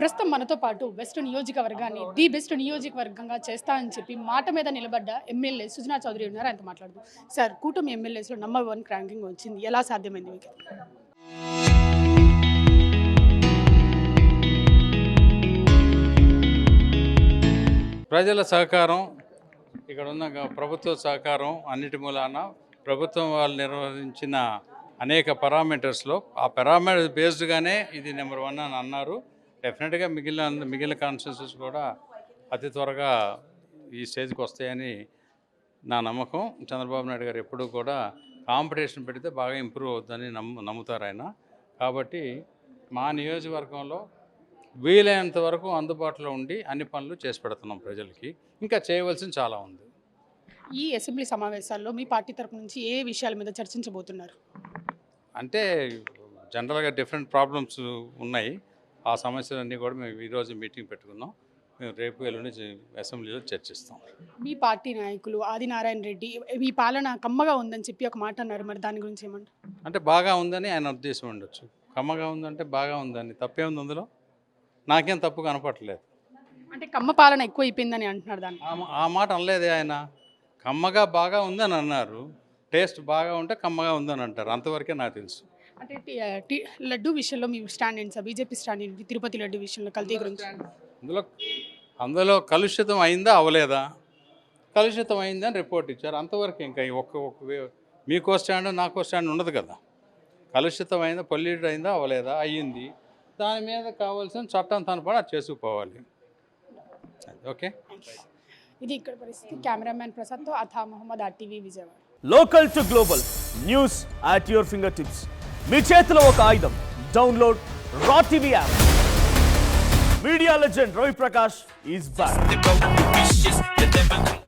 ప్రస్తుతం మనతో పాటు వెస్ట్ నియోజకవర్గాన్ని ది బెస్ట్ నియోజకవర్గంగా చేస్తా అని చెప్పి మాట మీద నిలబడ్డ ఎమ్మెల్యే సుజనా చౌదరి ఉన్నారు. ఆయనతో మాట్లాడుతూ సార్, కూటమి ఎమ్మెల్యేస్లో నంబర్ 1 ర్యాంకింగ్ వచ్చింది, ఎలా సాధ్యమైంది మీకు? ప్రజల సహకారం, ఇక్కడ ఉన్న ప్రభుత్వ సహకారం అన్నిటి మూలాన ప్రభుత్వం వాళ్ళు నిర్వహించిన అనేక పారామీటర్స్లో ఆ పారామీటర్ బేస్డ్గానే ఇది నెంబర్ 1 అని అన్నారు. డెఫినెట్గా మిగిలిన కాన్స్టిట్యూన్సీస్ కూడా అతి త్వరగా ఈ స్టేజ్కి వస్తాయని నా నమ్మకం. చంద్రబాబు నాయుడు గారు ఎప్పుడూ కూడా కాంపిటీషన్ పెడితే బాగా ఇంప్రూవ్ అవుతుందని నమ్ముతారు ఆయన. కాబట్టి మా నియోజకవర్గంలో వీలైనంత వరకు అందుబాటులో ఉండి అన్ని పనులు చేసి పెడుతున్నాం ప్రజలకి. ఇంకా చేయవలసింది చాలా ఉంది. ఈ అసెంబ్లీ సమావేశాల్లో మీ పార్టీ తరపు నుంచి ఏ విషయాల మీద చర్చించబోతున్నారు? అంటే జనరల్గా డిఫరెంట్ ప్రాబ్లమ్స్ ఉన్నాయి. ఆ సమస్యలన్నీ కూడా మేము ఈరోజు మీటింగ్ పెట్టుకున్నాం. మేము రేపు ఎల్లుండి అసెంబ్లీలో చర్చిస్తాం. మీ పార్టీ నాయకులు ఆదినారాయణ రెడ్డి ఈ పాలన కమ్మగా ఉందని చెప్పి ఒక మాట అన్నారు, మరి దాని గురించి ఏమంటారు? అంటే బాగా ఉందని ఆయన ఉద్దేశం ఉండొచ్చు. కమ్మగా ఉందంటే బాగా ఉందని తప్పే ఉంది అందులో? నాకేం తప్పు కనపడలేదు. అంటే కమ్మ పాలన ఎక్కువ అయిపోయిందని అంటున్నారు. దాన్ని ఆ మాట అనలేదే ఆయన. కమ్మగా బాగా ఉందని అన్నారు. టేస్ట్ బాగా ఉంటే కమ్మగా ఉందని అంటారు. అంతవరకే నాకు తెలుసు. అంటే లడ్డు విషయంలో మీ స్టాండ్ ఏంటి సార్? బీజేపీ స్టాండ్ ఏంటి తిరుపతి లడ్డు విషయంలో కల్తీ గురించి? అందులో కలుషితం అయిందా అవ్వలేదా? కలుషితం అయిందని రిపోర్ట్ ఇచ్చారు, అంతవరకు. ఇంకా మీకో స్టాండ్ నాకో స్టాండ్ ఉండదు కదా. కలుషితం అయిందా, పొల్యూటెడ్ అయిందా అవ్వలేదా? అయ్యింది. దాని మీద కావాల్సిన చట్టం తన పని అది చేసుకుపోవాలి. ఓకే, ఇది ఇక్కడ పరిస్థితి. కెమెరామ్యాన్ ప్రసాద్తో Atha Mohammed, RTV Vijayawada. Local to global news at your finger tips. మీ చేతిలో ఒక ఆయుధం. Download Raw TV app. Media legend Ravi Prakash is back.